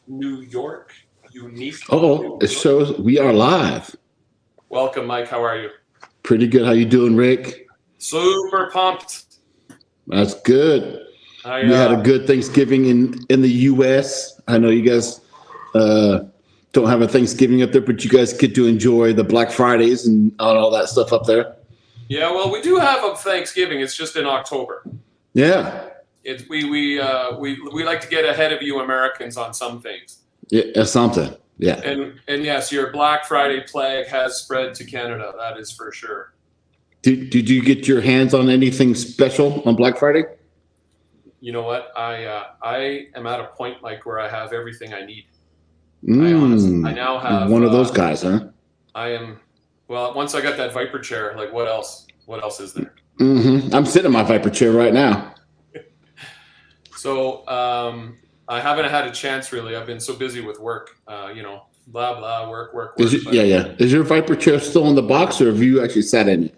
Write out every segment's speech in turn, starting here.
New York. Unique. Oh, it shows we are live. Welcome, Mike. How are you? Pretty good. How you doing, Rick? Super pumped. That's good. We had a good Thanksgiving in the U.S. I know you guys don't have a Thanksgiving up there, but you guys get to enjoy the Black Fridays and all that stuff up there. Yeah, well, we do have a Thanksgiving. It's just in October. Yeah. We like to get ahead of you Americans on some things. Yeah, something. Yeah. And yes, your Black Friday plague has spread to Canada. That is for sure. Did you get your hands on anything special on Black Friday? You know what? I am at a point, Mike, where I have everything I need. I now have one of those guys, huh? I am. Well, once I got that Vyper chair, like what else? What else is there? I'm sitting in my Vyper chair right now. So I haven't had a chance really. I've been so busy with work. You know, blah blah, work. Is your Vyper chair still in the box, or have you actually sat in it?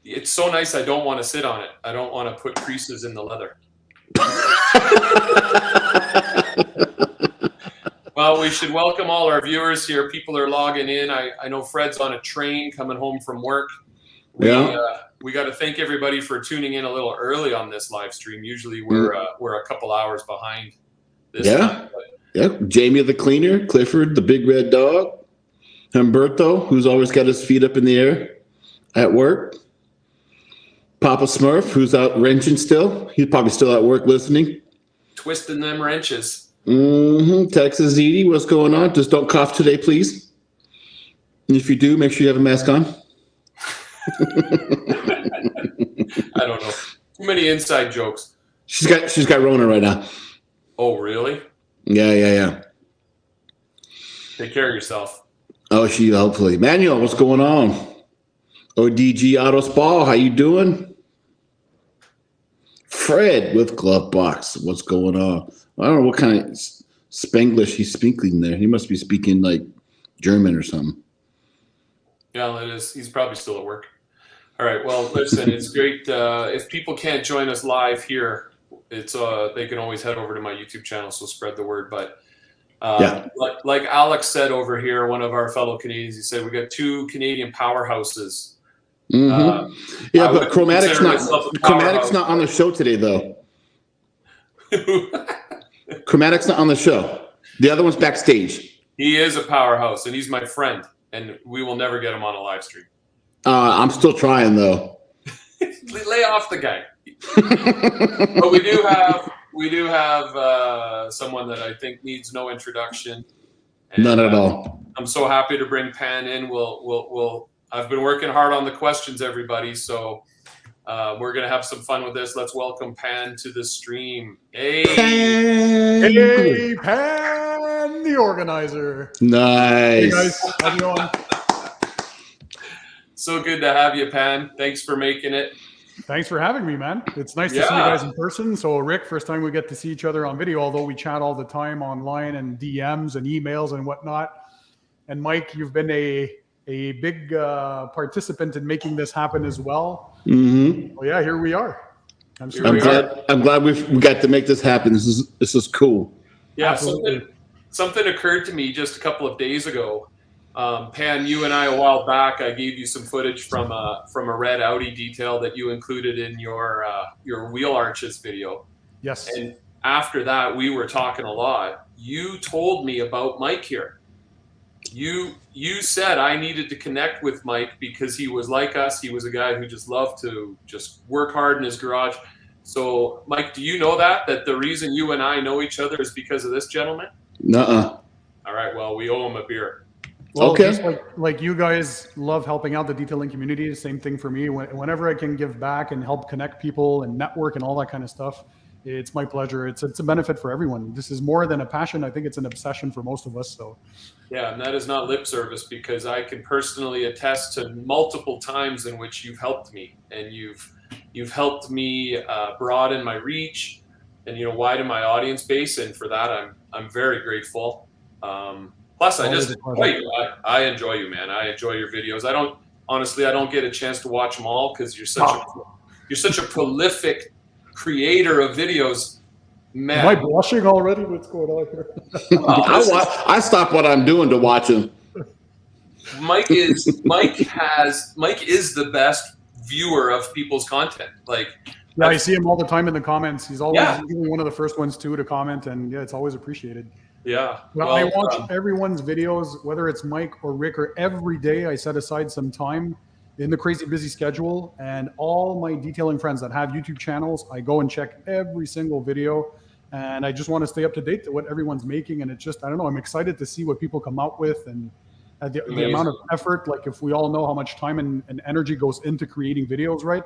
It's so nice. I don't want to sit on it. I don't want to put creases in the leather. Well, we should welcome all our viewers here. People are logging in. I know Fred's on a train coming home from work. We got to thank everybody for tuning in a little early on this live stream. Usually we're a couple hours behind this time. Yeah. Jamie the cleaner, Clifford the big red dog, Humberto, who's always got his feet up in the air at work. Papa Smurf, who's out wrenching still. He's probably still at work listening. Twisting them wrenches. Texas Edie, what's going on? Just don't cough today, please. And if you do, make sure you have a mask on. I don't know. Too many inside jokes. She's got Rona right now. Oh, really? Yeah. Take care of yourself. Oh, hopefully. Manuel, what's going on? ODG Auto Spa, how you doing? Fred with Glove Box, what's going on? I don't know what kind of Spanglish he's speaking there. He must be speaking like German or something. Yeah, it is. He's probably still at work. All right. Well, listen, it's great. If people can't join us live here, it's they can always head over to my YouTube channel. So spread the word. But like Alex said over here, one of our fellow Canadians, he said we got two Canadian powerhouses. But Chromatic's not on the show today, though. Chromatic's not on the show. The other one's backstage. He is a powerhouse, and he's my friend, and we will never get him on a live stream. I'm still trying, though. Lay off the guy. But we do have someone that I think needs no introduction. And, none at all. I'm so happy to bring Pan in. I've been working hard on the questions, everybody. So we're going to have some fun with this. Let's welcome Pan to the stream. Hey, Pan, the organizer. Nice. Hey, guys. How's it going? So good to have you, Pan. Thanks for making it. Thanks for having me, man. It's nice to see you guys in person. So, Rick, first time we get to see each other on video, although we chat all the time online and DMs and emails and whatnot. And Mike, you've been a big participant in making this happen as well. Well, yeah, here we are. I'm glad we got to make this happen. This is cool. Yeah, something occurred to me just a couple of days ago. Pan, you and I a while back, I gave you some footage from a red Audi detail that you included in your wheel arches video. Yes. And after that, we were talking a lot. You told me about Mike here. You said I needed to connect with Mike because he was like us. He was a guy who just loved to just work hard in his garage. So, Mike, do you know that the reason you and I know each other is because of this gentleman? Nuh-uh. All right. Well, we owe him a beer. Well, just like you guys love helping out the detailing community. Same thing for me. Whenever I can give back and help connect people and network and all that kind of stuff, it's my pleasure. It's a benefit for everyone. This is more than a passion. I think it's an obsession for most of us. So, yeah, and that is not lip service because I can personally attest to multiple times in which you've helped me, and you've helped me broaden my reach and widen my audience base, and for that I'm very grateful. Plus, I just enjoy you. I enjoy you, man. I enjoy your videos. I don't get a chance to watch them all because you're such a prolific creator of videos. Man, Am I blushing already? What's going on here? I stop what I'm doing to watch him. Mike is the best viewer of people's content. Like, yeah, I see him all the time in the comments. He's always Yeah. usually one of the first ones to comment, and yeah, it's always appreciated. yeah. Well, I watch everyone's videos, whether it's Mike or Rick, or every day I set aside some time in the crazy busy schedule, and all my detailing friends that have YouTube channels, I go and check every single video, and I just want to stay up to date to what everyone's making. And it's just, I don't know, I'm excited to see what people come out with, and the amount of effort. Like, if we all know how much time and energy goes into creating videos, right?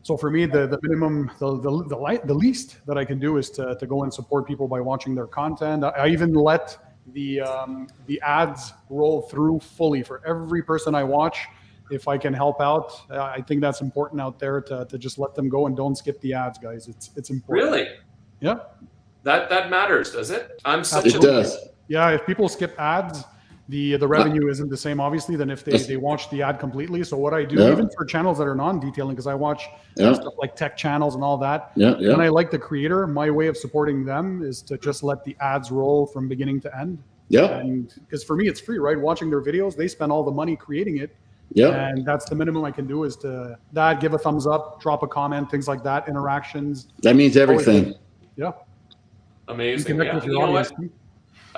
So for me, the minimum, the least that I can do is to go and support people by watching their content. I even let the ads roll through fully for every person I watch. If I can help out, I think that's important out there to just let them go and don't skip the ads, guys. It's important. Really? Yeah. That matters, does it? It does. Yeah, if people skip ads, the revenue isn't the same, obviously, than if they watch the ad completely. So what I do, even for channels that are non-detailing, because I watch stuff like tech channels and all that, when I like the creator, my way of supporting them is to just let the ads roll from beginning to end. Yeah. And because for me, it's free, right? Watching their videos, they spend all the money creating it. Yeah. And that's the minimum I can do, is to give a thumbs up, drop a comment, things like that, interactions. That means everything. Yeah. Amazing. Connect with your audience.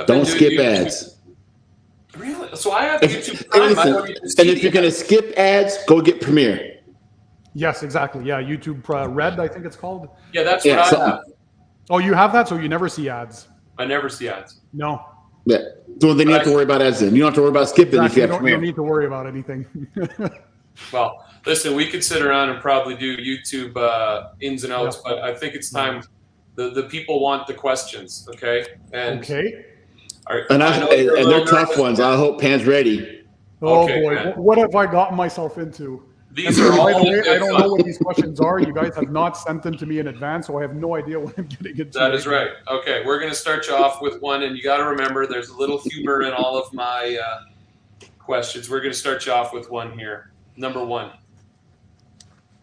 Don't skip ads. Really? So I have YouTube Prime. And if you're going to skip ads, go get Premiere. Yes, exactly. Yeah, YouTube Red, I think it's called. Yeah, that's what I have. Oh, you have that, so you never see ads? I never see ads. No. Yeah. So then you have to worry about ads then. You don't have to worry about skipping if you have Premiere. You don't need to worry about anything. Well, listen, we could sit around and probably do YouTube ins and outs, but I think it's time. The people want the questions, okay? And they're tough ones. I hope Pan's ready. Oh, okay, boy. man. What have I gotten myself into? These are all. By the way, I don't know what these questions are. You guys have not sent them to me in advance, so I have no idea what I'm getting into. That is right. Okay, we're going to start you off with one, and you got to remember there's a little humor in all of my questions. We're going to start you off with one here. Number one.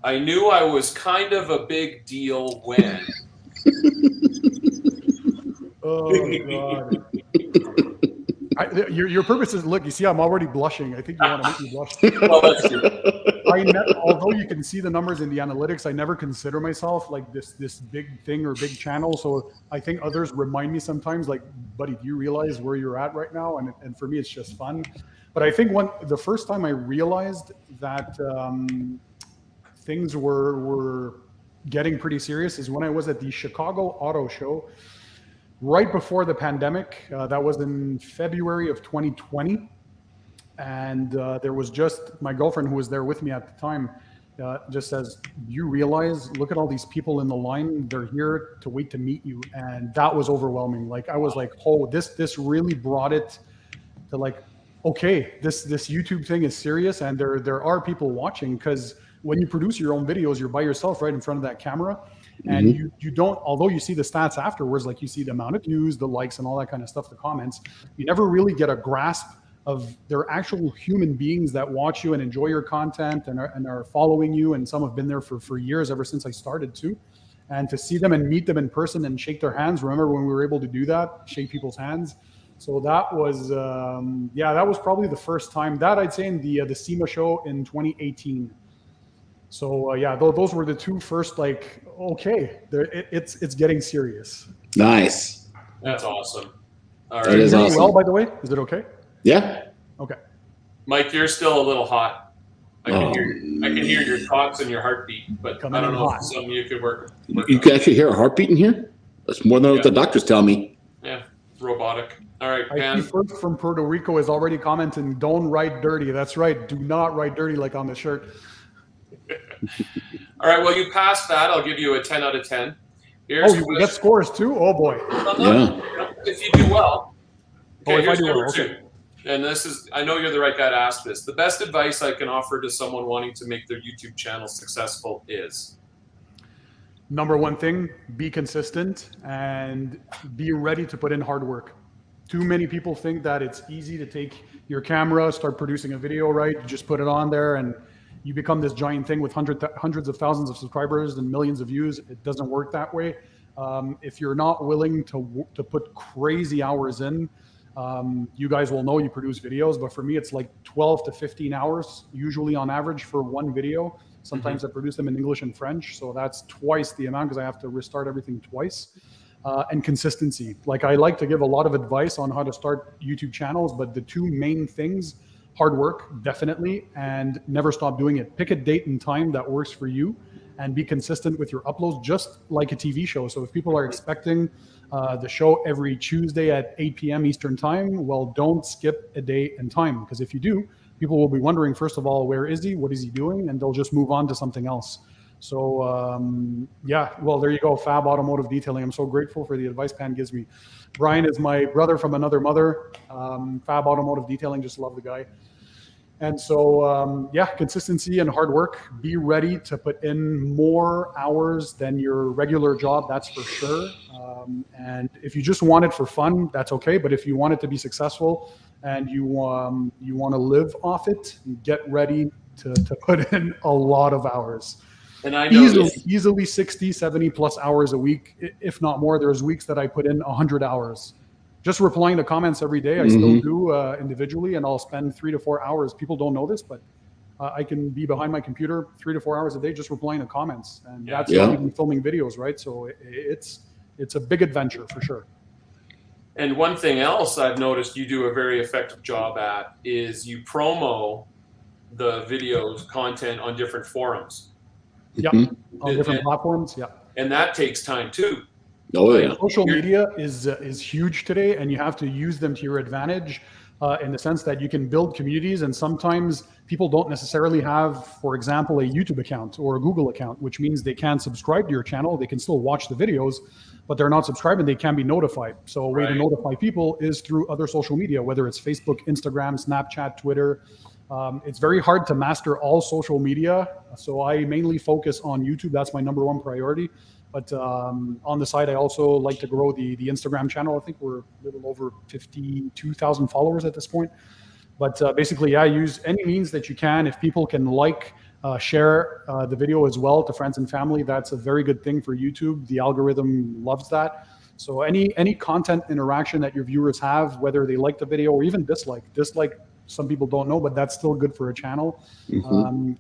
I knew I was kind of a big deal when. Oh, God. Your purpose is, look, you see, I'm already blushing. I think you want to make me blush. Well, that's true. Although you can see the numbers in the analytics, I never consider myself like this big thing or big channel. So I think others remind me sometimes, like, buddy, do you realize where you're at right now? And for me, it's just fun. But I think the first time I realized that things were getting pretty serious is when I was at the Chicago Auto Show right before the pandemic. That was in February of 2020. And there was just my girlfriend who was there with me at the time, just says, you realize, look at all these people in the line. They're here to wait to meet you. And that was overwhelming. Like, I was like, oh, this really brought it to like, okay, this YouTube thing is serious. And there are people watching, because when you produce your own videos, you're by yourself right in front of that camera. And you don't, although you see the stats afterwards, like you see the amount of views, the likes and all that kind of stuff, the comments, you never really get a grasp of they're actual human beings that watch you and enjoy your content and are following you. And some have been there for years, ever since I started too. And to see them and meet them in person and shake their hands. Remember when we were able to do that, shake people's hands. So that was, that was probably the first time that I'd say in the SEMA show in 2018. So those were the two first, like, okay, it's getting serious. Nice. That's awesome. All That right. is awesome. Well, by the way, is it okay? Yeah. Okay. Mike, you're still a little hot. I can hear your thoughts and your heartbeat, but I don't know if it's something you could work You can actually hear a heartbeat in here? That's more than what the doctors tell me. Yeah, robotic. All right, I see first from Puerto Rico is already commenting, don't write dirty. That's right. Do not write dirty like on the shirt. All right, well, you passed that. I'll give you a 10 out of 10. You get scores too? Oh, boy. If you do well. Okay, if I here's do well, number two. And this is, I know you're the right guy to ask this. The best advice I can offer to someone wanting to make their YouTube channel successful is? Number one thing, be consistent and be ready to put in hard work. Too many people think that it's easy to take your camera, start producing a video, right? You just put it on there and you become this giant thing with hundreds of thousands of subscribers and millions of views. It doesn't work that way. If you're not willing to put crazy hours in, you guys will know you produce videos, but for me, it's like 12 to 15 hours, usually on average for one video. Sometimes I produce them in English and French, so that's twice the amount because I have to restart everything twice. And consistency. Like, I like to give a lot of advice on how to start YouTube channels, but the two main things, hard work, definitely, and never stop doing it. Pick a date and time that works for you and be consistent with your uploads, just like a TV show. So if people are expecting the show every Tuesday at 8 p.m. Eastern time, well, don't skip a day and time, because if you do, people will be wondering, first of all, where is he? What is he doing? And they'll just move on to something else. So yeah, well, there you go. Fab Automotive Detailing. I'm so grateful for the advice Pan gives me. Brian is my brother from another mother. Fab Automotive Detailing, just love the guy. And so, yeah, consistency and hard work. Be ready to put in more hours than your regular job, that's for sure. And if you just want it for fun, that's okay. But if you want it to be successful and you want to live off it, get ready to put in a lot of hours. And I know easily 60, 70 plus hours a week, if not more. There's weeks that I put in 100 hours. Just replying to comments every day, I still do individually, and I'll spend 3 to 4 hours. People don't know this, but I can be behind my computer 3 to 4 hours a day just replying to comments. And that's not even filming videos, right? So it's a big adventure for sure. And one thing else I've noticed you do a very effective job at is you promo the videos content on different forums. Yeah, on different platforms. Yeah, and that takes time too. Oh yeah, social media is huge today, and you have to use them to your advantage in the sense that you can build communities. And sometimes people don't necessarily have, for example, a YouTube account or a Google account, which means they can't subscribe to your channel. They can still watch the videos, but they're not subscribed and they can be notified. So a way to notify people is through other social media, whether it's Facebook, Instagram, Snapchat, Twitter. It's very hard to master all social media. So I mainly focus on YouTube. That's my #1 priority. But on the side, I also like to grow the Instagram channel. I think we're a little over 52,000 followers at this point. But basically, yeah, use any means that you can. If people can share the video as well to friends and family, that's a very good thing for YouTube. The algorithm loves that. So any content interaction that your viewers have, whether they like the video or even dislike, some people don't know, but that's still good for a channel.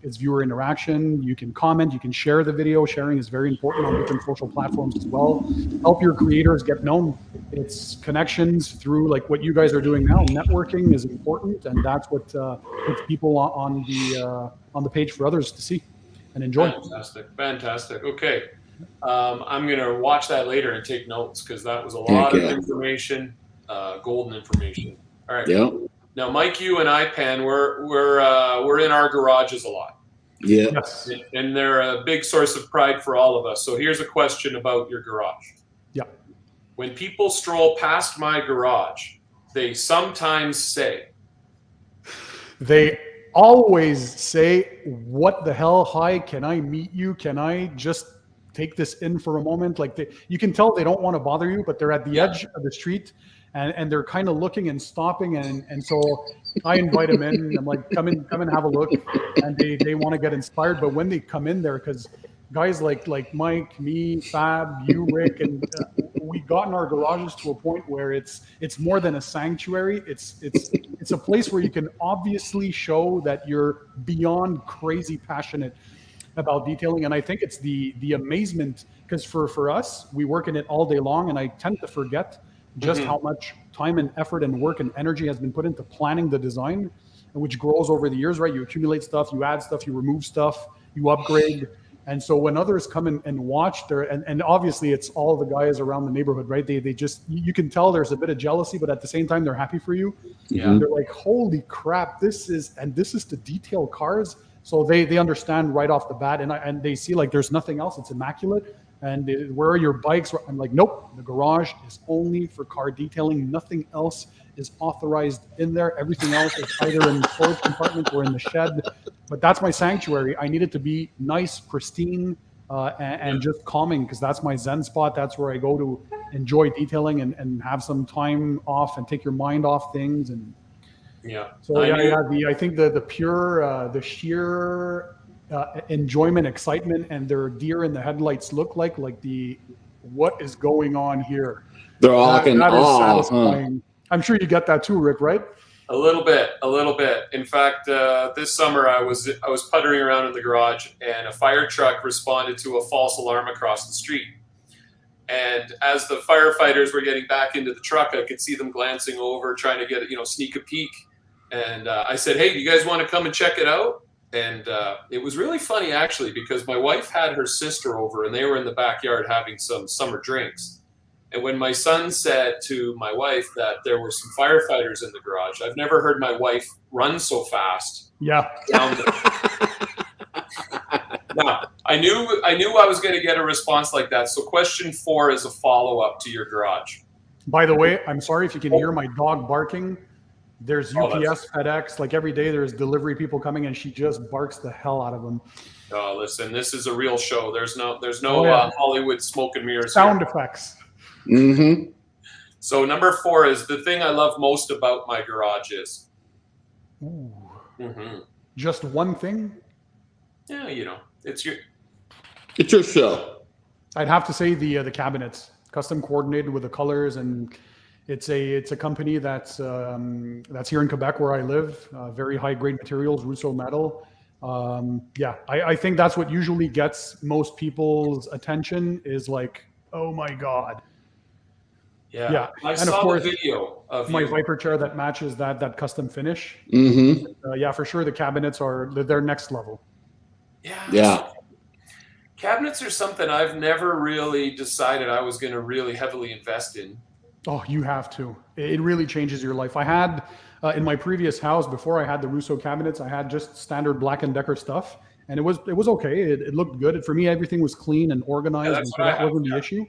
It's viewer interaction. You can comment, you can share the video. Sharing is very important on different social platforms as well. Help your creators get known. It's connections through like what you guys are doing now. Networking is important, and that's what puts people on the page for others to see and enjoy. Fantastic. Okay, I'm gonna watch that later and take notes because that was a lot of information, golden information. All right. Yeah. Now, Mike, you and I, Pan, we're in our garages a lot. Yeah. Yes. And they're a big source of pride for all of us. So here's a question about your garage. Yeah. When people stroll past my garage, they sometimes say. They always say, "What the hell? Hi, can I meet you? Can I just take this in for a moment?" Like you can tell they don't want to bother you, but they're at the edge of the street. And they're kind of looking and stopping, and so I invite them in. I'm like, come and have a look, and they want to get inspired. But when they come in there, because guys like Mike, me, Fab, you, Rick, and we've gotten our garages to a point where it's more than a sanctuary. It's a place where you can obviously show that you're beyond crazy passionate about detailing. And I think it's the amazement, because for us, we work in it all day long, and I tend to forget just how much time and effort and work and energy has been put into planning the design, and which grows over the years, right? You accumulate stuff, you add stuff, you remove stuff, you upgrade. And so when others come in and watch and obviously it's all the guys around the neighborhood, right? They just, you can tell there's a bit of jealousy, but at the same time, they're happy for you. Yeah. They're like, holy crap, this is to detail cars. So they understand right off the bat, and they see like there's nothing else. It's immaculate. And where are your bikes? I'm like, nope, the garage is only for car detailing. Nothing else is authorized in there. Everything else is either in the storage compartment or in the shed. But that's my sanctuary. I need it to be nice, pristine, and just calming, because that's my Zen spot. That's where I go to enjoy detailing and have some time off and take your mind off things. And so I think the sheer enjoyment, excitement, and their deer in the headlights look like the what is going on here? They're all like in That is awe. satisfying. I'm sure you get that too, Rick, right? A little bit. In fact, this summer I was puttering around in the garage, and a fire truck responded to a false alarm across the street. And as the firefighters were getting back into the truck, I could see them glancing over, trying to get, sneak a peek. And I said, "Hey, do you guys want to come and check it out?" And it was really funny, actually, because my wife had her sister over, and they were in the backyard having some summer drinks. And when my son said to my wife that there were some firefighters in the garage, I've never heard my wife run so fast. Yeah. Down Now, I knew I was going to get a response like that. So question 4 is a follow-up to your garage. By the way, I'm sorry if you can hear my dog barking. There's UPS, FedEx, like every day there's delivery people coming, and she just barks the hell out of them. Oh, listen, this is a real show. There's no Hollywood smoke and mirrors. Sound effects. Mm-hmm. So number 4 is the thing I love most about my garage is. Ooh. Mm-hmm. Just one thing? Yeah, it's your show. I'd have to say the cabinets, custom coordinated with the colors, and it's a company that's here in Quebec where I live. Very high grade materials, Rousseau metal. I think that's what usually gets most people's attention is like, oh my god. Yeah. I saw the video of my Vyper chair that matches that custom finish. Mm-hmm. For sure, the cabinets they're next level. Yeah. Cabinets are something I've never really decided I was going to really heavily invest in. Oh, you have to. It really changes your life. I had in my previous house, before I had the Rousseau cabinets, I had just standard Black & Decker stuff, and it was okay. It looked good. For me, everything was clean and organized, and so that wasn't the issue.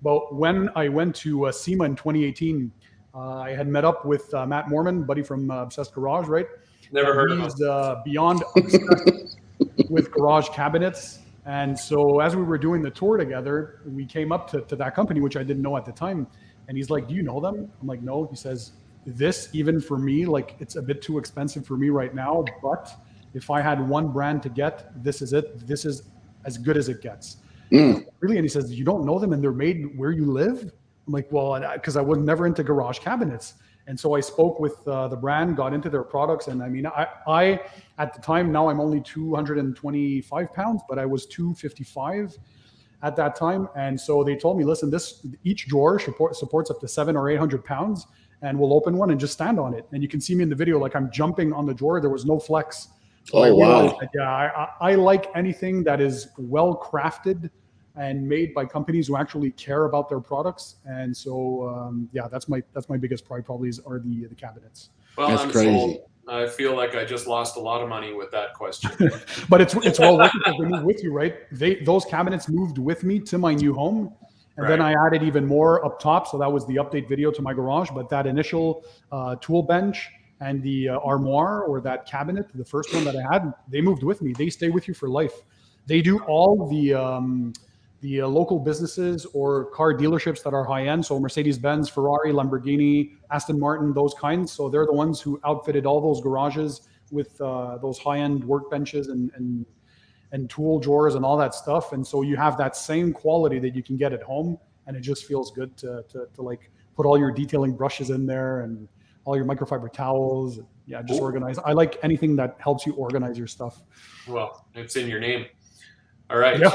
But when I went to SEMA in 2018, I had met up with Matt Mormon, buddy from Obsessed Garage, right? Never heard of him. He's beyond obsessed with garage cabinets. And so as we were doing the tour together, we came up to that company, which I didn't know at the time. And he's like, "Do you know them?" I'm like, "No." He says, "This, even for me, like it's a bit too expensive for me right now. But if I had one brand to get, this is it. This is as good as it gets." Really? And he says, "You don't know them and they're made where you live?" I'm like, "Well, because I was never into garage cabinets." And so I spoke with the brand, got into their products. And I mean, I at the time, now I'm only 225 pounds, but I was 255 at that time. And so they told me, "Listen, each drawer supports up to 700 or 800 pounds, and we'll open one and just stand on it." And you can see me in the video, like I'm jumping on the drawer. There was no flex. So oh, wow. I like anything that is well crafted and made by companies who actually care about their products. And so, that's my biggest pride probably are the cabinets. Well, that's I'm crazy. sold. I feel like I just lost a lot of money with that question. But it's well worth it because they move with you, right? Those cabinets moved with me to my new home. And then I added even more up top. So that was the update video to my garage. But that initial tool bench and the armoire or that cabinet, the first one that I had, they moved with me. They stay with you for life. They do all the local businesses or car dealerships that are high-end. So Mercedes-Benz, Ferrari, Lamborghini, Aston Martin, those kinds. So they're the ones who outfitted all those garages with those high-end workbenches and tool drawers and all that stuff. And so you have that same quality that you can get at home. And it just feels good to like put all your detailing brushes in there and all your microfiber towels. Yeah, just organize. I like anything that helps you organize your stuff. Well, it's in your name. All right. Yeah.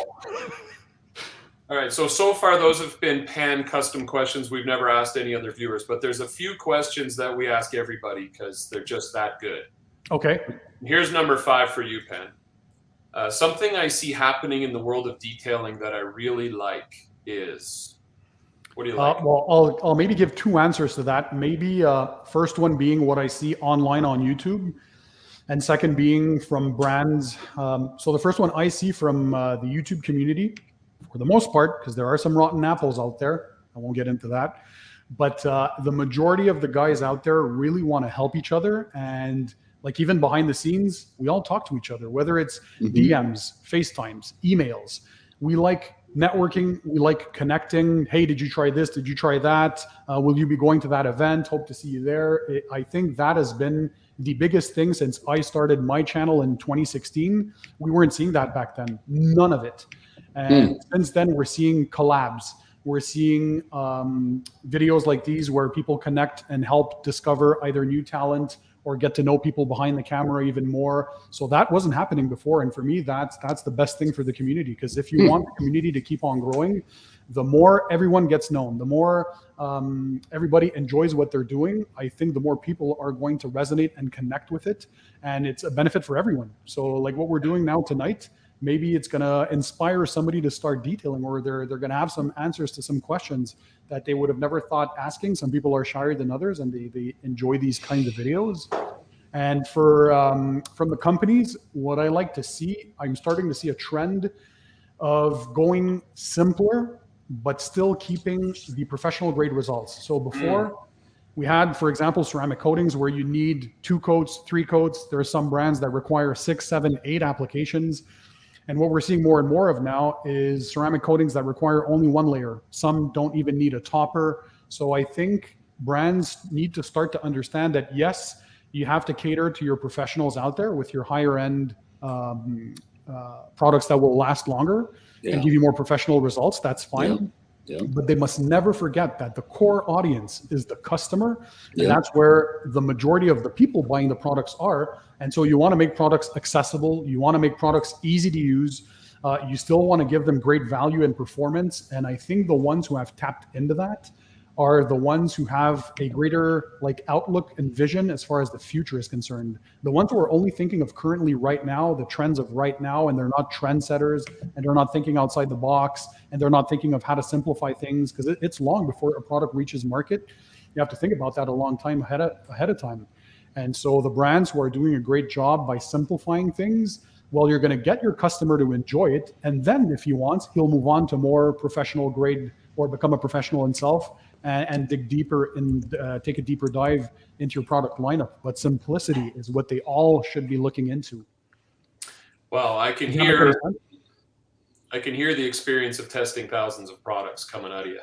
All right. So far, those have been Pan custom questions. We've never asked any other viewers, but there's a few questions that we ask everybody because they're just that good. Okay. Here's number 5 for you, Pan. Something I see happening in the world of detailing that I really like is... What do you like? Well, I'll maybe give 2 answers to that. Maybe first one being what I see online on YouTube, and second being from brands. So the first one I see from the YouTube community, for the most part, because there are some rotten apples out there. I won't get into that. But the majority of the guys out there really want to help each other. And like even behind the scenes, we all talk to each other, whether it's DMs, FaceTimes, emails. We like networking, we like connecting. Hey, did you try this? Did you try that? Will you be going to that event? Hope to see you there. I think that has been the biggest thing since I started my channel in 2016. We weren't seeing that back then, none of it. And since then, we're seeing collabs. We're seeing videos like these where people connect and help discover either new talent or get to know people behind the camera even more. So that wasn't happening before. And for me, that's the best thing for the community, because if you want the community to keep on growing, the more everyone gets known, the more everybody enjoys what they're doing, I think the more people are going to resonate and connect with it. And it's a benefit for everyone. So like what we're doing now tonight, maybe it's going to inspire somebody to start detailing, or they're going to have some answers to some questions that they would have never thought asking. Some people are shyer than others, and they enjoy these kinds of videos. And for from the companies, what I like to see, I'm starting to see a trend of going simpler, but still keeping the professional grade results. So before we had, for example, ceramic coatings where you need 2 coats, 3 coats. There are some brands that require 6, 7, 8 applications. And what we're seeing more and more of now is ceramic coatings that require only 1 layer. Some don't even need a topper. So I think brands need to start to understand that, yes, you have to cater to your professionals out there with your higher end products that will last longer and give you more professional results. That's fine. But they must never forget that the core audience is the customer. And that's where the majority of the people buying the products are. And so you want to make products accessible. You want to make products easy to use. You still want to give them great value and performance. And I think the ones who have tapped into that are the ones who have a greater like outlook and vision as far as the future is concerned. The ones who are only thinking of currently right now, the trends of right now, and they're not trendsetters, and they're not thinking outside the box, and they're not thinking of how to simplify things, because it's long before a product reaches market. You have to think about that a long time ahead of time. And so the brands who are doing a great job by simplifying things, well, you're going to get your customer to enjoy it. And then if he wants, he'll move on to more professional grade or become a professional himself and dig deeper and take a deeper dive into your product lineup. But simplicity is what they all should be looking into. Well, I can hear the experience of testing thousands of products coming out of you.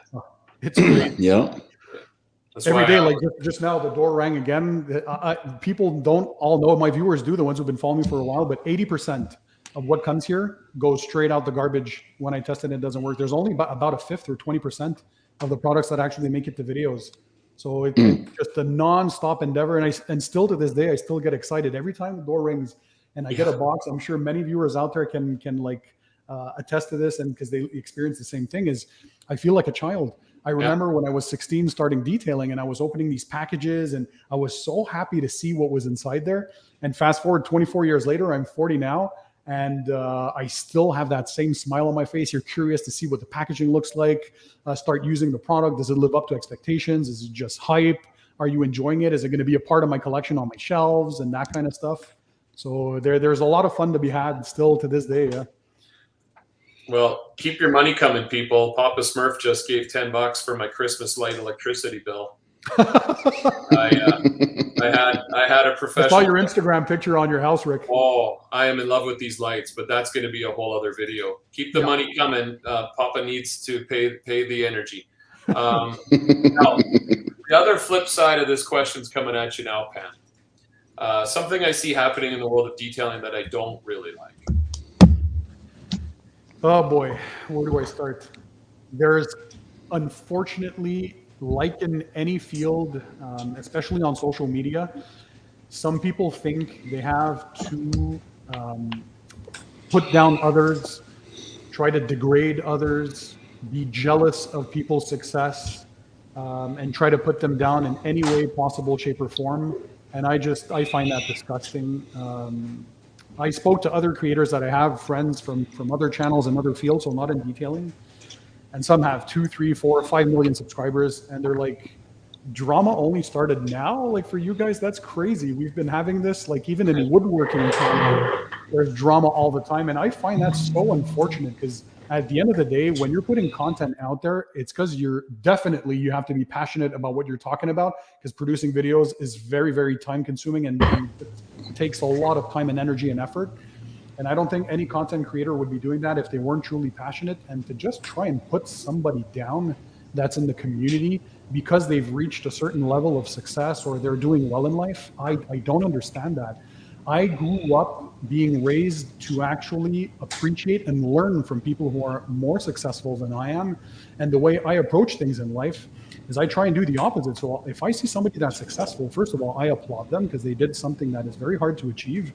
It's great. That's every day, like just now, the door rang again. People don't all know, my viewers do, the ones who've been following me for a while, but 80% of what comes here goes straight out the garbage when I test it and it doesn't work. There's only about a fifth or 20% of the products that actually make it to videos. So it's just a non-stop endeavor. And still to this day, I still get excited every time the door rings and I get a box. I'm sure many viewers out there can like attest to this, and because they experience the same thing, is I feel like a child. I remember when I was 16 starting detailing, and I was opening these packages and I was so happy to see what was inside there. And fast forward 24 years later, I'm 40 now, and I still have that same smile on my face. You're curious to see what the packaging looks like, start using the product. Does it live up to expectations? Is it just hype? Are you enjoying it? Is it going to be a part of my collection on my shelves and that kind of stuff? So there's a lot of fun to be had still to this day. Yeah. Well, keep your money coming, people. Papa Smurf just gave $10 for my Christmas light electricity bill. I had a professional. I saw your Instagram picture on your house, Rick. Oh, I am in love with these lights, but that's going to be a whole other video. Keep the money coming. Papa needs to pay the energy. Now, the other flip side of this question's coming at you now, Pam. Something I see happening in the world of detailing that I don't really like. Oh boy, where do I start? There's, unfortunately, like in any field, especially on social media, some people think they have to put down others, try to degrade others, be jealous of people's success, and try to put them down in any way possible, shape, or form. And I find that disgusting. I spoke to other creators that I have, friends from other channels and other fields, so not in detailing. And some have 2, 3, 4, 5 million subscribers. And they're like, drama only started now? Like, for you guys, that's crazy. We've been having this, like, even in woodworking, there's drama all the time. And I find that so unfortunate, because at the end of the day, when you're putting content out there, it's because you have to be passionate about what you're talking about, because producing videos is very, very time consuming and it takes a lot of time and energy and effort. And I don't think any content creator would be doing that if they weren't truly passionate. And to just try and put somebody down that's in the community because they've reached a certain level of success or they're doing well in life, I don't understand that. I grew up being raised to actually appreciate and learn from people who are more successful than I am. And the way I approach things in life is I try and do the opposite. So if I see somebody that's successful, first of all, I applaud them because they did something that is very hard to achieve.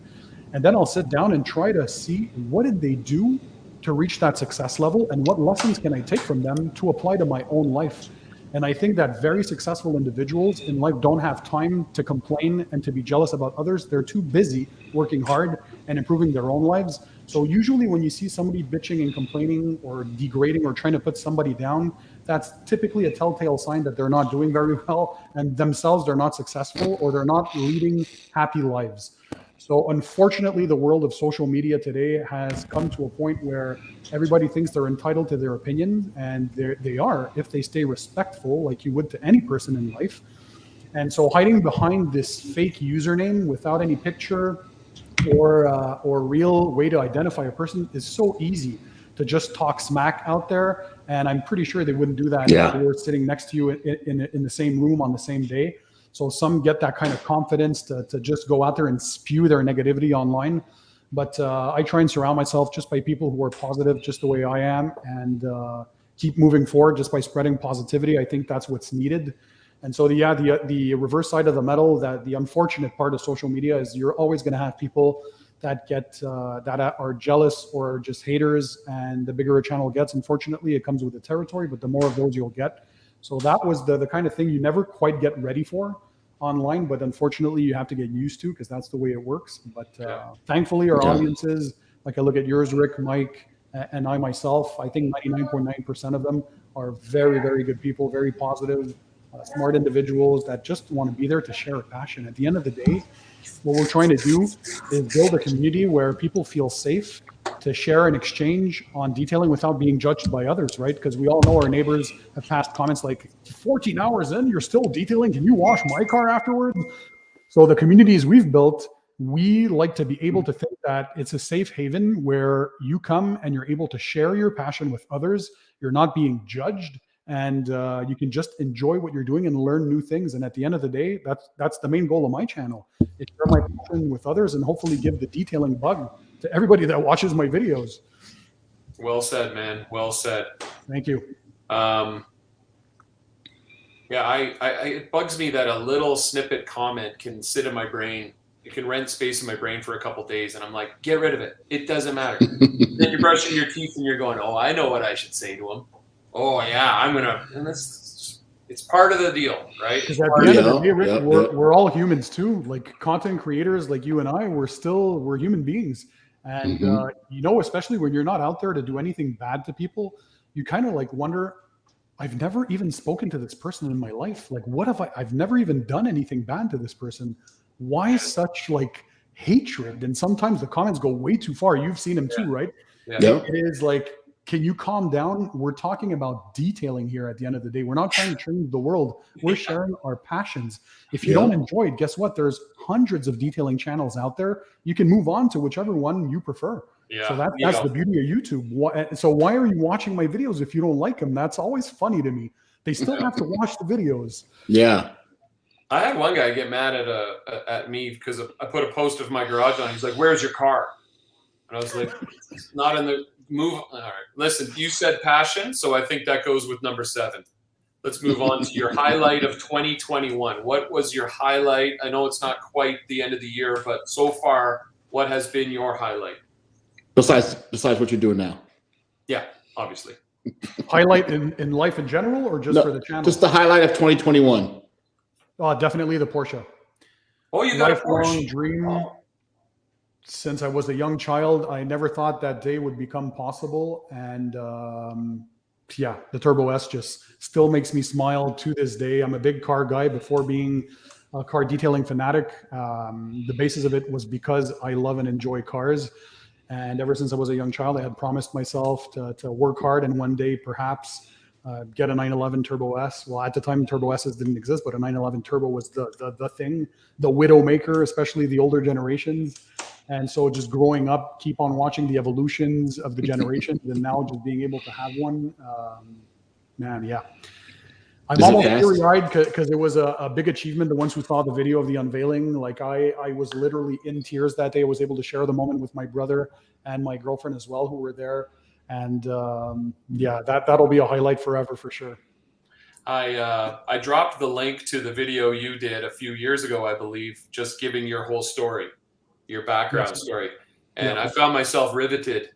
And then I'll sit down and try to see what did they do to reach that success level and what lessons can I take from them to apply to my own life. And I think that very successful individuals in life don't have time to complain and to be jealous about others. They're too busy working hard and improving their own lives. So usually when you see somebody bitching and complaining or degrading or trying to put somebody down, that's typically a telltale sign that they're not doing very well and themselves they're not successful or they're not leading happy lives. So unfortunately, the world of social media today has come to a point where everybody thinks they're entitled to their opinion, and they are if they stay respectful like you would to any person in life. And so hiding behind this fake username without any picture or real way to identify a person is so easy to just talk smack out there. And I'm pretty sure they wouldn't do that if they were sitting next to you in the same room on the same day. So some get that kind of confidence to just go out there and spew their negativity online. But I try and surround myself just by people who are positive, just the way I am, and keep moving forward just by spreading positivity. I think that's what's needed. And so the reverse side of the medal, that the unfortunate part of social media is you're always going to have people that that are jealous or just haters. And the bigger a channel gets, unfortunately, it comes with the territory, but the more of those you'll get. So that was the kind of thing you never quite get ready for online, but unfortunately you have to get used to because that's the way it works. But thankfully our audiences, like I look at yours, Rick, Mike, and I myself, I think 99.9% of them are very, very good people, very positive, smart individuals that just want to be there to share a passion. At the end of the day, what we're trying to do is build a community where people feel safe to share and exchange on detailing without being judged by others, right? Because we all know our neighbors have passed comments like, 14 hours in, you're still detailing? Can you wash my car afterwards? So the communities we've built, we like to be able to think that it's a safe haven where you come and you're able to share your passion with others. You're not being judged, and you can just enjoy what you're doing and learn new things. And at the end of the day, that's the main goal of my channel, is share my passion with others and hopefully give the detailing bug to everybody that watches my videos. Well said, man. Well said. Thank you. It bugs me that a little snippet comment can sit in my brain. It can rent space in my brain for a couple of days, and I'm like, get rid of it. It doesn't matter. Then you're brushing your teeth and you're going, oh, I know what I should say to him. Oh yeah, I'm gonna. And it's part of the deal, right? Because at the end of the day, Rick, we're all humans too. Like content creators, like you and I, we're human beings. And especially when you're not out there to do anything bad to people, you kind of like wonder, I've never even spoken to this person in my life. Like, what have I've never even done anything bad to this person. Why such like hatred? And sometimes the comments go way too far. You've seen them too, right? Yeah. It is like, can you calm down? We're talking about detailing here at the end of the day. We're not trying to change the world. We're sharing our passions. If you don't enjoy it, guess what? There's hundreds of detailing channels out there. You can move on to whichever one you prefer. Yeah. So that's the beauty of YouTube. So why are you watching my videos if you don't like them? That's always funny to me. They still have to watch the videos. Yeah. I had one guy get mad at me because I put a post of my garage on. He's like, "Where's your car?" And I was like, "It's not in the move." All right, listen, you said passion, so I think that goes with number 7. Let's move on to your highlight of 2021. What was your highlight? I know it's not quite the end of the year, but so far, what has been your highlight? Besides what you're doing now. Yeah, obviously. Highlight in life in general, or just for the channel? Just the highlight of 2021. Definitely the Porsche. Oh, you got a lifelong Porsche. dream. Since I was a young child, I never thought that day would become possible. And the Turbo S just still makes me smile to this day. I'm a big car guy before being a car detailing fanatic. The basis of it was because I love and enjoy cars. And ever since I was a young child, I had promised myself to work hard and one day perhaps get a 911 Turbo S. Well, at the time, Turbo S's didn't exist, but a 911 Turbo was the thing, the widow maker, especially the older generations. And so just growing up, keep on watching the evolutions of the generations, and now just being able to have one, I'm almost teary-eyed because it was a big achievement. The ones who saw the video of the unveiling, like I was literally in tears that day. I was able to share the moment with my brother and my girlfriend as well, who were there. And yeah, that'll be a highlight forever for sure. I dropped the link to the video you did a few years ago, I believe, just giving your whole story, your background story. And I found myself riveted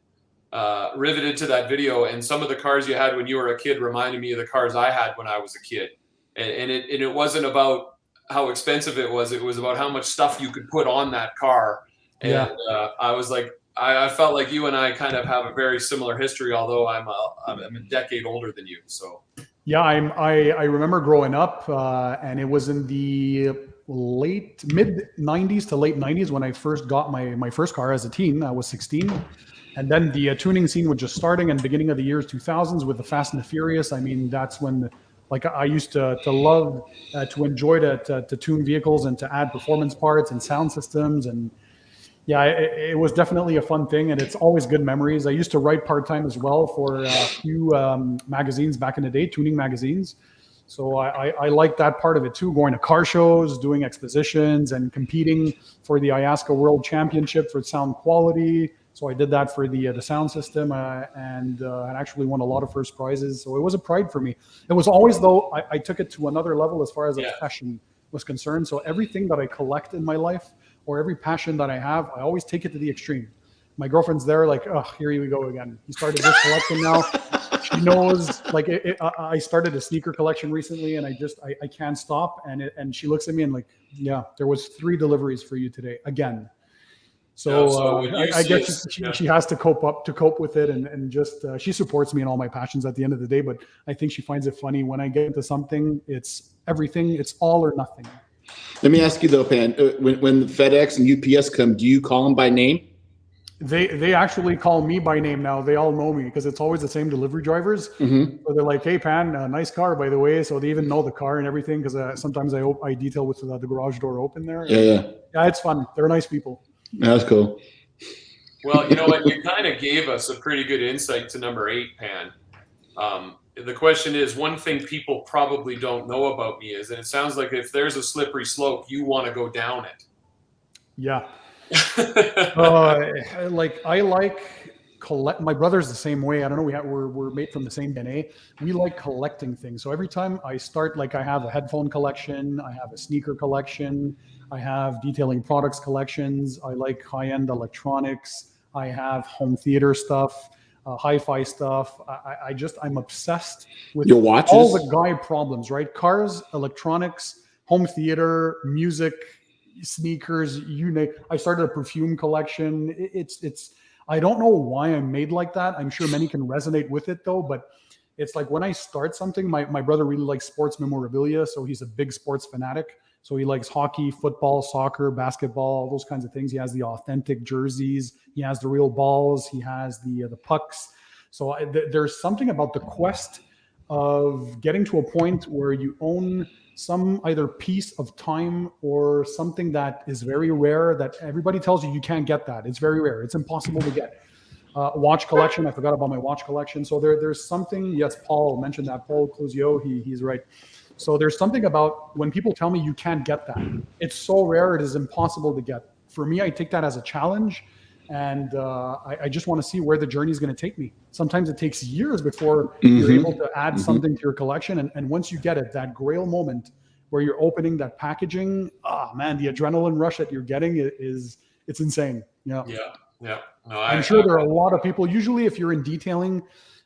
to that video, and some of the cars you had when you were a kid reminded me of the cars I had when I was a kid. And it wasn't about how expensive it was about how much stuff you could put on that car. And I was like, I felt like you and I kind of have a very similar history, although I'm a decade older than you. So yeah, I remember growing up, and it was in the mid 90s to late 90s when I first got my first car as a teen. I was 16. And then the tuning scene was just starting, and beginning of the years 2000s with the Fast and the Furious. I mean, that's when like I used to love to enjoy to tune vehicles and to add performance parts and sound systems. And yeah, it was definitely a fun thing, and it's always good memories. I used to write part-time as well for a few magazines back in the day, tuning magazines. So I like that part of it too, going to car shows, doing expositions, and competing for the IASCA World Championship for sound quality. So I did that for the sound system, and actually won a lot of first prizes. So it was a pride for me. It was always, though, I took it to another level as far as a passion was concerned. So everything that I collect in my life, or every passion that I have, I always take it to the extreme. My girlfriend's there like, oh, here we go again. You started this collection now. She knows, like, I started a sneaker collection recently, and I can't stop. And she looks at me and like, yeah, there was 3 deliveries for you today again. So I guess she has to cope with it, and just she supports me in all my passions at the end of the day. But I think she finds it funny when I get into something. It's everything. It's all or nothing. Let me ask you though, Pan. When FedEx and UPS come, do you call them by name? They actually call me by name now. They all know me because it's always the same delivery drivers. Mm-hmm. So they're like, "Hey, Pan, nice car, by the way." So they even know the car and everything because sometimes I detail with the garage door open there. Yeah, it's fun. They're nice people. That's cool. Well, you know what? You kind of gave us a pretty good insight to number 8, Pan. The question is, one thing people probably don't know about me is, and it sounds like if there's a slippery slope, you want to go down it. Yeah. My brother's the same way. I don't know. We're made from the same DNA. We like collecting things. So every time I start, like I have a headphone collection, I have a sneaker collection, I have detailing products collections. I like high-end electronics. I have home theater stuff, hi-fi stuff. I'm obsessed with your watches? All the guy problems, right? Cars, electronics, home theater, music, sneakers, you name. I started a perfume collection. It's I don't know why I'm made like that. I'm sure many can resonate with it though, but it's like when I start something, my brother really likes sports memorabilia, so he's a big sports fanatic. So he likes hockey, football, soccer, basketball, all those kinds of things. He has the authentic jerseys. He has the real balls. He has the pucks. So there's something about the quest of getting to a point where you own some either piece of time or something that is very rare that everybody tells you can't get that. It's very rare. It's impossible to get. Watch collection. I forgot about my watch collection. So there's something. Yes, Paul mentioned that. Paul 𝗚𝗠𝗠𝗡, he's right. So there's something about when people tell me you can't get that. It's so rare. It is impossible to get. For me, I take that as a challenge. And I just want to see where the journey is going to take me. Sometimes it takes years before you're able to add something to your collection. And once you get it, that grail moment where you're opening that packaging, man, the adrenaline rush that you're getting it's insane. Yeah. No, I'm sure there are a lot of people. Usually if you're in detailing,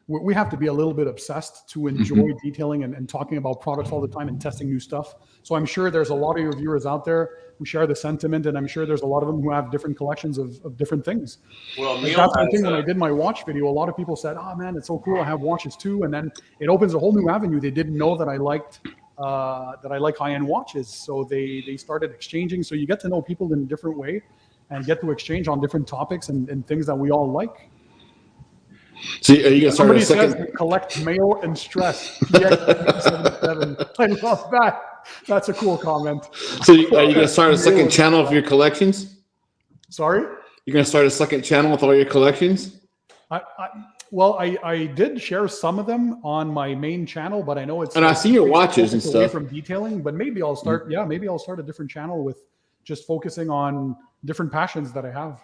we have to be a little bit obsessed to enjoy detailing and talking about products all the time and testing new stuff. So I'm sure there's a lot of your viewers out there who share the sentiment, and I'm sure there's a lot of them who have different collections of different things. Well, that's one thing when I did my watch video, a lot of people said, "Oh man, it's so cool. I have watches too." And then it opens a whole new avenue. They didn't know that I liked high-end watches. So they started exchanging. So you get to know people in a different way and get to exchange on different topics and things that we all like. So are you going to start a second? Says collect mail and stress. PX77. I love that. That's a cool comment. So are you going to start a second channel of your collections? Sorry? You're going to start a second channel with all your collections? Well, I did share some of them on my main channel, but I know it's. And I see your watches and away stuff. from detailing, but maybe I'll start. Yeah, maybe I'll start a different channel with just focusing on different passions that I have.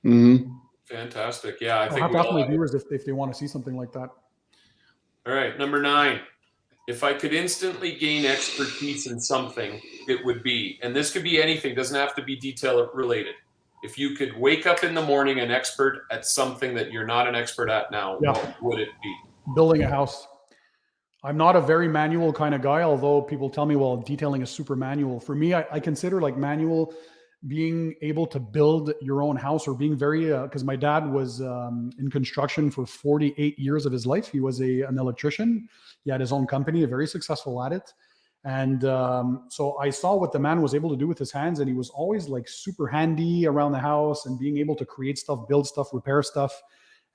Mm-hmm. Fantastic. Yeah, I I'll think have we to ask all my viewers if they want to see something like that. All right, number 9. If I could instantly gain expertise in something, it would be, and this could be anything, doesn't have to be detail related. If you could wake up in the morning an expert at something that you're not an expert at now, what would it be? Building a house. I'm not a very manual kind of guy, although people tell me, well, detailing is super manual. For me, I consider like manual being able to build your own house, or being very, because my dad was in construction for 48 years of his life. He was an electrician. He had his own company, very successful at it. And so I saw what the man was able to do with his hands, and he was always like super handy around the house and being able to create stuff, build stuff, repair stuff.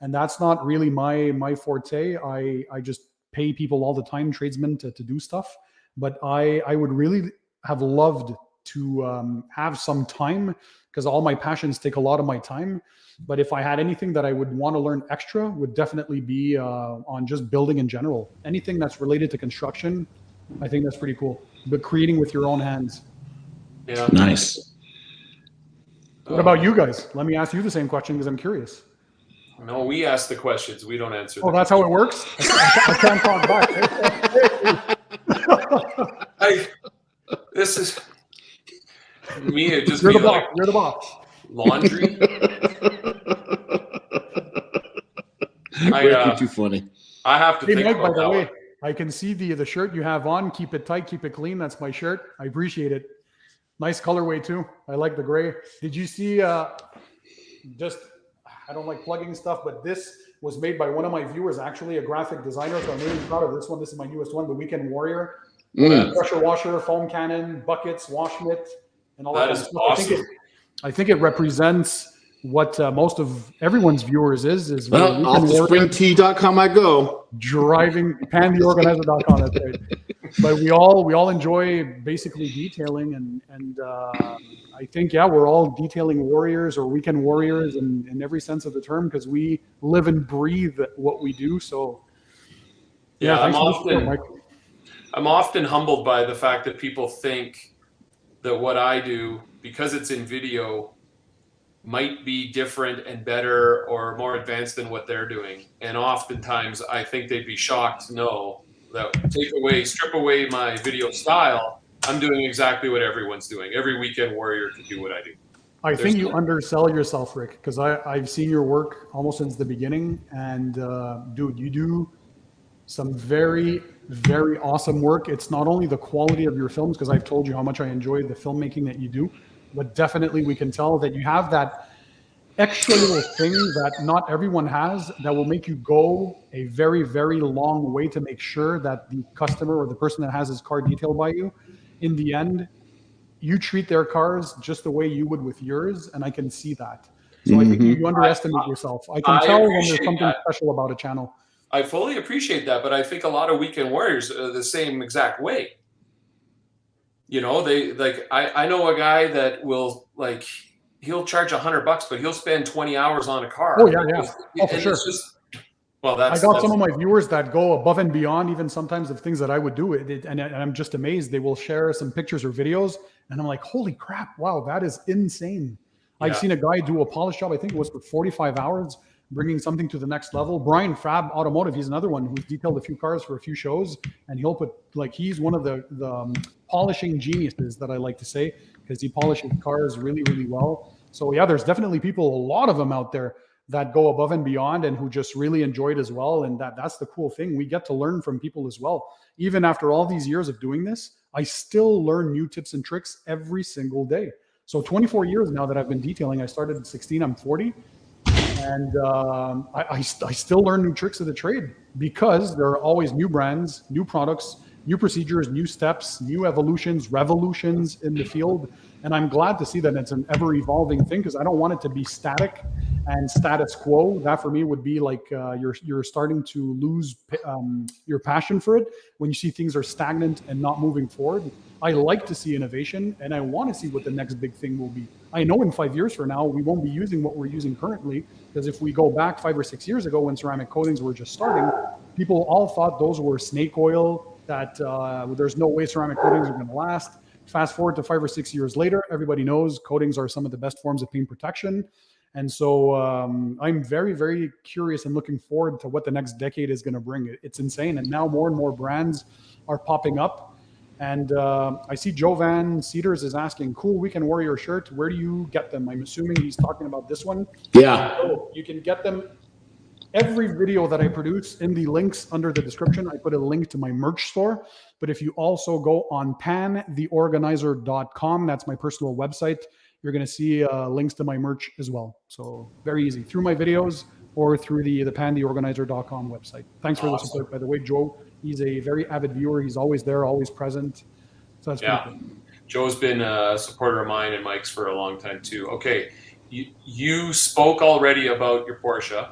And that's not really my forte. I just pay people all the time, tradesmen, to do stuff. But I would really have loved to have some time, because all my passions take a lot of my time. But if I had anything that I would want to learn extra, would definitely be on just building in general. Anything that's related to construction, I think that's pretty cool. But creating with your own hands. Yeah. Nice. What about you guys? Let me ask you the same question, because I'm curious. No, we ask the questions. We don't answer them. Oh, that's how it works? I can't talk back. This is me. It just You're be the boss. like You're the boss. laundry. You're too funny. I have to Hey, think Mike, about by the that way, one. I can see the shirt you have on. Keep it tight, keep it clean. That's my shirt. I appreciate it. Nice colorway too. I like the gray. Did you see? Just, I don't like plugging stuff, but this was made by one of my viewers, actually a graphic designer. So I'm really proud of this one. This is my newest one, the Weekend Warrior. Pressure washer, foam cannon, buckets, wash mitt, and all that. That is awesome. I think it represents what most of everyone's viewers is. Well, off to springtee.com I go. Driving pantheorganizer.com. That's right. But we all enjoy basically detailing, and I think we're all detailing warriors or weekend warriors in every sense of the term, because we live and breathe what we do. So I'm often humbled by the fact that people think that what I do, because it's in video, might be different and better or more advanced than what they're doing. And oftentimes I think they'd be shocked to know that strip away my video style, I'm doing exactly what everyone's doing. Every weekend warrior can do what I do. I think you undersell yourself, Rick, because I've seen your work almost since the beginning. And dude, you do some very, very awesome work. It's not only the quality of your films, because I've told you how much I enjoy the filmmaking that you do, but definitely we can tell that you have that extra little thing that not everyone has, that will make you go a very, very long way to make sure that the customer or the person that has his car detailed by you, in the end, you treat their cars just the way you would with yours. And I can see that. So I think you underestimate yourself. I can tell when there's something special about a channel. I fully appreciate that, but I think a lot of weekend warriors are the same exact way. You know, they like, I know a guy that will, like, he'll charge $100, but he'll spend 20 hours on a car. Oh yeah. Oh, for sure. I got some of my viewers that go above and beyond, even sometimes of things that I would do. And I'm just amazed. They will share some pictures or videos, and I'm like, holy crap! Wow, that is insane. Yeah. I've seen a guy do a polish job. I think it was for 45 hours, bringing something to the next level. Brian Fab Automotive, he's another one who's detailed a few cars for a few shows, and he'll put, like, he's one of the polishing geniuses that I like to say, because he polishes cars really, really well. So yeah, there's definitely people, a lot of them out there that go above and beyond and who just really enjoy it as well. And that's the cool thing. We get to learn from people as well. Even after all these years of doing this, I still learn new tips and tricks every single day. So 24 years now that I've been detailing. I started at 16, I'm 40. And I still learn new tricks of the trade, because there are always new brands, new products, new procedures, new steps, new evolutions, revolutions in the field. And I'm glad to see that it's an ever evolving thing, because I don't want it to be static and status quo. That for me would be like you're starting to lose your passion for it when you see things are stagnant and not moving forward. I like to see innovation, and I want to see what the next big thing will be. I know in 5 years from now, we won't be using what we're using currently, because if we go back 5 or 6 years ago when ceramic coatings were just starting, people all thought those were snake oil, that there's no way ceramic coatings are going to last. Fast forward to 5 or 6 years later, everybody knows coatings are some of the best forms of paint protection. And so I'm very, very curious and looking forward to what the next decade is going to bring. It's insane. And now more and more brands are popping up. And I see Jovan Cedars is asking, cool Weekend Warrior shirt. Where do you get them? I'm assuming he's talking about this one. Yeah. So you can get them. Every video that I produce, in the links under the description, I put a link to my merch store. But if you also go on pantheorganizer.com, that's my personal website, you're going to see links to my merch as well. So very easy, through my videos or through the pantheorganizer.com website. Thanks for the support, by the way, Joe. He's a very avid viewer. He's always there, always present. So that's pretty cool. Joe's been a supporter of mine and Mike's for a long time too. Okay, you spoke already about your Porsche.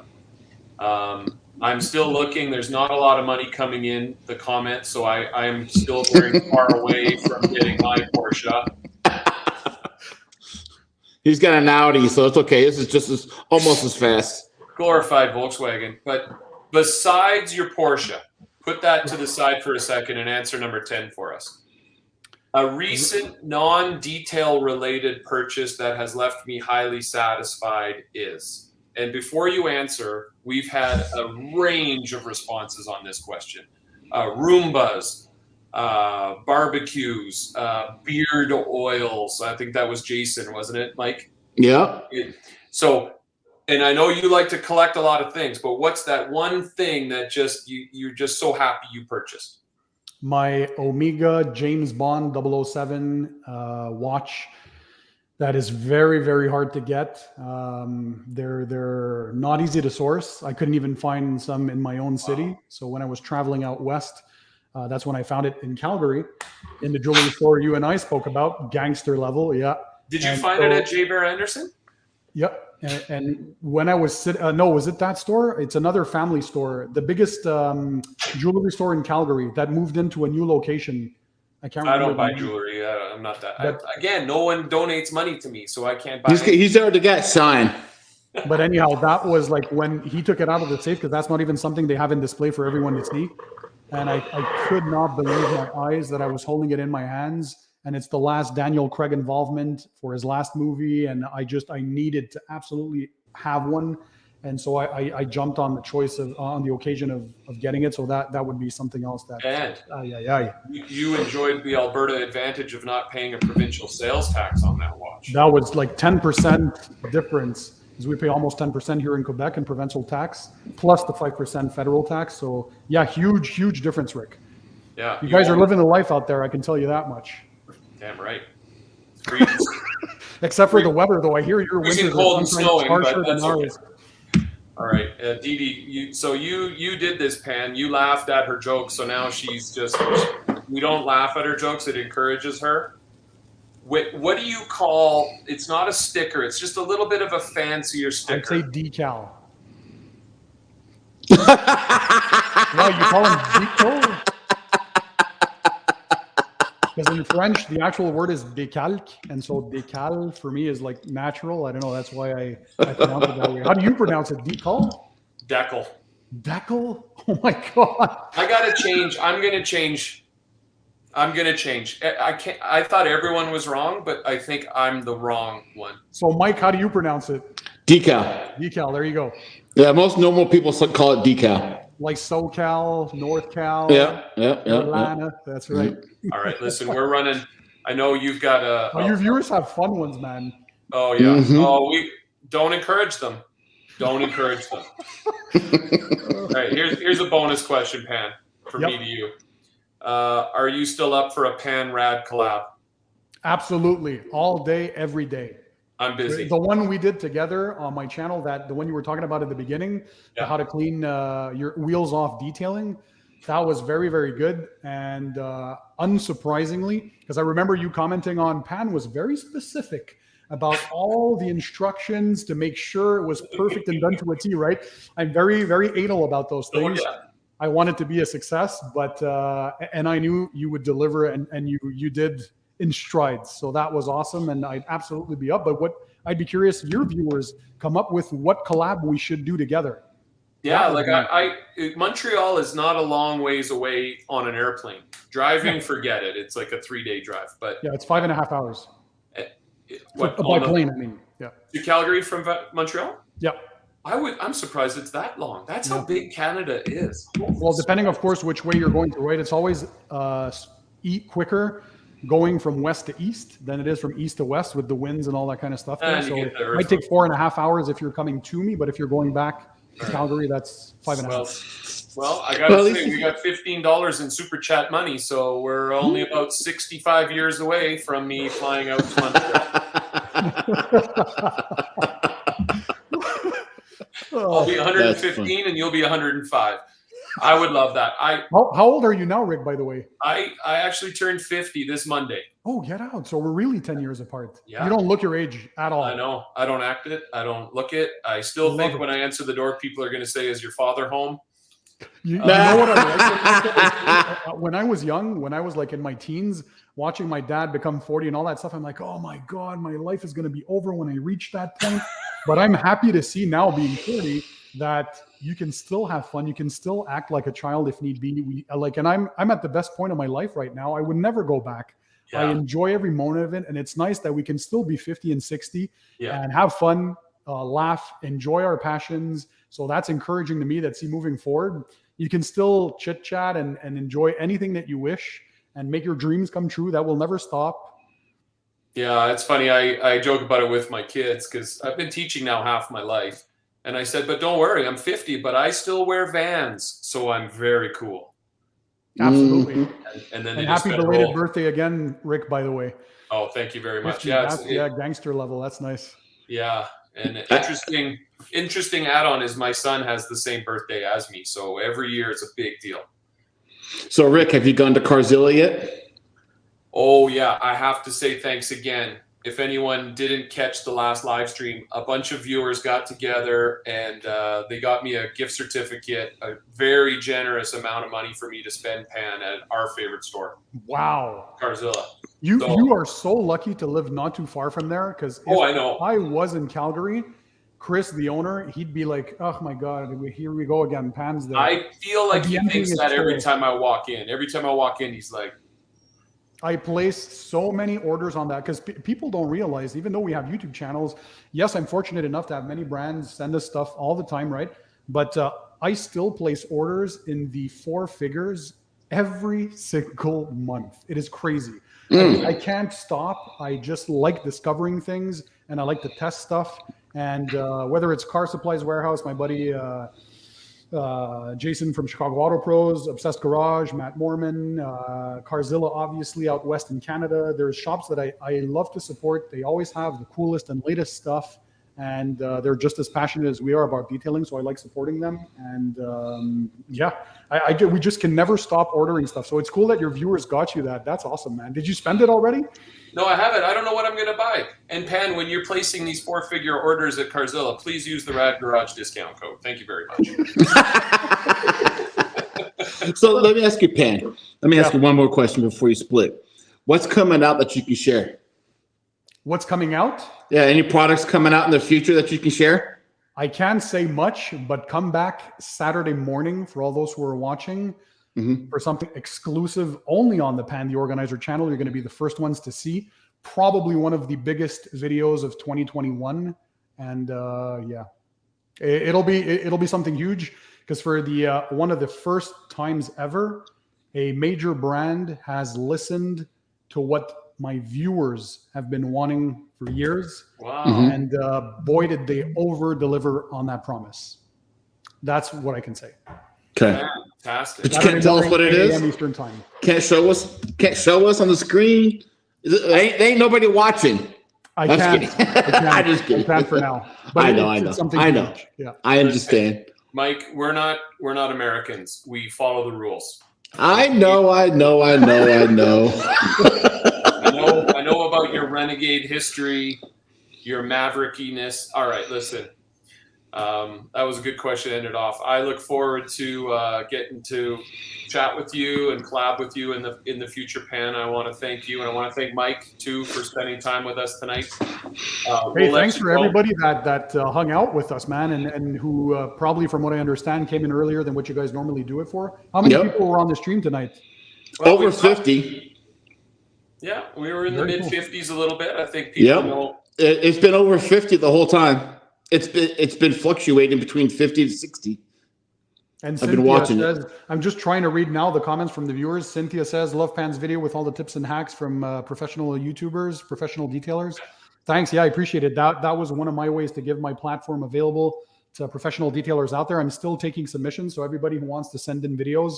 I'm still looking. There's not a lot of money coming in the comments, so I'm still very far away from getting my Porsche. He's got an Audi, so it's okay. This is just almost as fast. Glorified Volkswagen. But besides your Porsche, put that to the side for a second and answer number 10 for us. A recent non-detail related purchase that has left me highly satisfied is, and before you answer, we've had a range of responses on this question. Roombas, barbecues, beard oils. I think that was Jason, wasn't it, Mike? Yeah. So, and I know you like to collect a lot of things, but what's that one thing that just you're just so happy you purchased? My Omega James Bond 007 watch. That is very, very hard to get. They're not easy to source. I couldn't even find some in my own city. Wow. So when I was traveling out west, that's when I found it in Calgary, in the jewelry store you and I spoke about, gangster level. Yeah. Did you find it at J. Bear Anderson? Yep. And when I was no, was it that store? It's another family store, the biggest jewelry store in Calgary that moved into a new location. I can't remember. I don't buy jewelry. I'm not that. Again, no one donates money to me, so I can't buy. He's already got sign. But anyhow, that was like when he took it out of the safe, because that's not even something they have in display for everyone to see. And I could not believe my eyes that I was holding it in my hands. And it's the last Daniel Craig involvement for his last movie. And I needed to absolutely have one. And so I jumped on the choice on the occasion of getting it. So that would be something else that. And you enjoyed the Alberta advantage of not paying a provincial sales tax on that watch. That was like 10% difference, because we pay almost 10% here in Quebec in provincial tax, plus the 5% federal tax. So yeah, huge difference, Rick. Yeah. You guys are living the life out there, I can tell you that much. Damn right. Except for the weather, though. I hear your winters cold and snowing, harsher but that's than ours. Okay. All right, Dee Dee, you did this, Pan. You laughed at her jokes, so now she's just. We don't laugh at her jokes; it encourages her. What do you call? It's not a sticker; it's just a little bit of a fancier sticker. I'd say decal. Well, you call them decal? Because in French, the actual word is décalque, and so décal for me is like natural. I don't know. That's why I pronounce it that way. How do you pronounce it? Decal? Decal. Decal? Oh my god! I gotta change. I'm gonna change. I can't. I thought everyone was wrong, but I think I'm the wrong one. So, Mike, how do you pronounce it? Decal. Decal. There you go. Yeah, most normal people call it decal. Like SoCal, NorthCal, Atlanta. That's right. All right, listen, we're running. I know you've got a. Oh, your viewers have fun ones, man. Oh yeah. Mm-hmm. Oh, we don't encourage them. Don't encourage them. All right, here's a bonus question, Pan, from me to you. Are you still up for a Pan Rad collab? Absolutely, all day, every day. I'm busy. The one we did together on my channel, the one you were talking about at the beginning, how to clean your wheels off detailing, that was very, very good. And unsurprisingly, because I remember you commenting on Pan was very specific about all the instructions to make sure it was perfect and done to a T, right? I'm very, very anal about those things. Oh, yeah. I want it to be a success, but and I knew you would deliver, and you did in strides. So that was awesome, and I'd absolutely be up. But what I'd be curious, your viewers come up with what collab we should do together. Yeah, like Montreal is not a long ways away on an airplane. Driving, forget it. It's like a 3-day drive. But yeah, it's 5.5 hours. What, by plane, I mean. Yeah. To Calgary from Montreal? Yeah. I'm surprised it's that long. That's how big Canada is. Well, depending, of course, which way you're going to, right? It's always quicker going from west to east than it is from east to west with the winds and all that kind of stuff. There. So it might take 4.5 hours if you're coming to me, but if you're going back to Calgary, that's 5.5. Well, I got to say, we got $15 in super chat money, so we're only about 65 years away from me flying out to Montreal. I'll be 115 and you'll be 105. I would love that. How old are you now, Rick, by the way? I actually turned 50 this Monday. Oh, get out. So we're really 10 years apart. Yeah. You don't look your age at all. I know. I don't act it. I don't look it. I still think when I answer the door, people are going to say, is your father home? You know what I like? When I was young, when I was like in my teens, watching my dad become 40 and all that stuff, I'm like, oh my God, my life is going to be over when I reach that point. But I'm happy to see now, being 40, that you can still have fun. You can still act like a child if need be. And I'm at the best point of my life right now. I would never go back. Yeah. I enjoy every moment of it, and it's nice that we can still be 50 and 60 and have fun, laugh, enjoy our passions. So that's encouraging to me. That moving forward, you can still chit chat and enjoy anything that you wish and make your dreams come true. That will never stop. Yeah, it's funny. I joke about it with my kids because I've been teaching now half my life. And I said, but don't worry, I'm 50, but I still wear Vans. So I'm very cool. Absolutely. And then happy belated birthday again, Rick, by the way. Oh, thank you very much. 50, Yeah, gangster level. That's nice. Yeah. And interesting add-on is my son has the same birthday as me. So every year it's a big deal. So Rick, have you gone to Carzilla yet? Oh yeah, I have to say thanks again. If anyone didn't catch the last live stream, a bunch of viewers got together and they got me a gift certificate, a very generous amount of money for me to spend, Pan, at our favorite store. Wow. Carzilla. You are so lucky to live not too far from there, because I know. I was in Calgary, Chris, the owner, he'd be like, oh my God, here we go again. Pan's there. I feel like he thinks that every time I walk in. Every time I walk in, he's like, I placed so many orders on that because people don't realize, even though we have YouTube channels, yes, I'm fortunate enough to have many brands send us stuff all the time, right? But I still place orders in the 4 figures every single month. It is crazy. I can't stop. I just like discovering things, and I like to test stuff. And whether it's Car Supplies Warehouse, my buddy Jason from Chicago Auto Pros, Obsessed Garage, Matt Morman, Carzilla, obviously out west in Canada. There's shops that I love to support. They always have the coolest and latest stuff, and they're just as passionate as we are about detailing, so I like supporting them. And we just can never stop ordering stuff. So it's cool that your viewers got you that. That's awesome, man. Did you spend it already? No, I haven't. I don't know what I'm going to buy. And Pan, when you're placing these 4-figure orders at Carzilla, please use the RAD Garage discount code. Thank you very much. So let me ask you, Pan. Let me ask you one more question before you split. What's coming out that you can share? What's coming out? Yeah, any products coming out in the future that you can share? I can't say much, but come back Saturday morning for all those who are watching. For something exclusive only on the Pan the Organizer channel. You're going to be the first ones to see. Probably one of the biggest videos of 2021. And it'll be something huge, because for the one of the first times ever, a major brand has listened to what my viewers have been wanting for years. Wow. And boy, did they over deliver on that promise. That's what I can say. Okay. Fantastic. But you can't tell us what it is. Eastern time. Can't show us. Can't show us on the screen. There ain't nobody watching. I can't. I'm just kidding. I can't for now. But I know. I know. Huge. Yeah. I understand. Mike, we're not Americans. We follow the rules. I know. I know about your renegade history. your maverickiness. All right, listen. That was a good question to end it off. I look forward to getting to chat with you and collab with you in the future, Pan. I want to thank you, and I want to thank Mike too for spending time with us tonight. Hey, thanks for everybody that hung out with us, man, and who probably, from what I understand, came in earlier than what you guys normally do it for. How many people were on the stream tonight? Well, over 50. Yeah, we were in the Very mid-50s a little bit. I think people know. It's been over 50 the whole time. It's been fluctuating between 50 to 60. And I've been watching it. I'm just trying to read now the comments from the viewers. Cynthia says, love Pan's video with all the tips and hacks from professional YouTubers, professional detailers. Thanks. Yeah, I appreciate it. That was one of my ways to give my platform available to professional detailers out there. I'm still taking submissions. So everybody who wants to send in videos,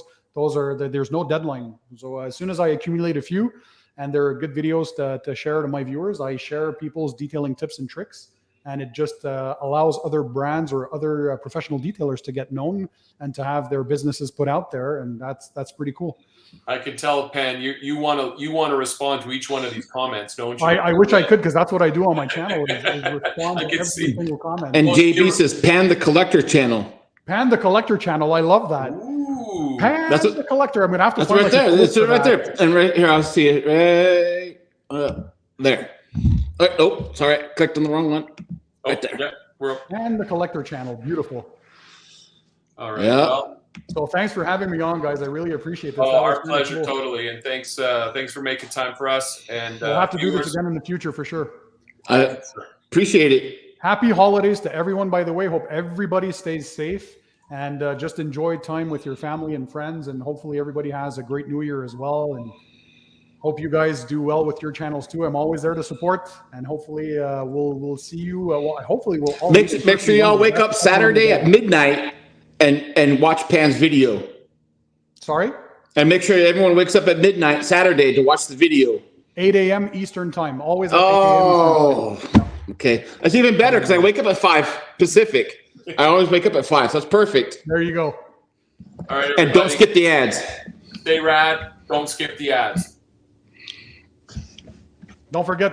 there's no deadline. So as soon as I accumulate a few and there are good videos to share to my viewers, I share people's detailing tips and tricks. And it just allows other brands or other professional detailers to get known and to have their businesses put out there, and that's pretty cool. I can tell, Pan, you want to respond to each one of these comments, don't you? I wish I could, because that's what I do on my channel is respond to every single comment. And JB says Pan the Collector channel. Pan the Collector channel. I love that. Ooh. Pan the Collector. I'm gonna have to. That's right there. It's right there. And right here, I'll see it right there. Oh, sorry, I clicked on the wrong one. Right there. Yeah, Pan the Collector channel. Beautiful. All right. Yeah. Well, so thanks for having me on, guys. I really appreciate this. Oh, That our was really pleasure, totally. And thanks for making time for us. And we'll have to do this again in the future for sure. I appreciate it. Happy holidays to everyone, by the way. Hope everybody stays safe and just enjoy time with your family and friends. And hopefully everybody has a great new year as well. And hope you guys do well with your channels too. I'm always there to support, and hopefully we'll see you. Hopefully we'll all make sure y'all wake up Saturday at midnight and watch Pan's video. Sorry? And make sure everyone wakes up at midnight Saturday to watch the video. 8 a.m. Eastern time. Always at 8 Oh, a.m. Eastern time. Okay. That's even better because I wake up at 5 Pacific. I always wake up at 5, so that's perfect. There you go. all right, And don't skip the ads. Stay rad. Don't skip the ads. Don't forget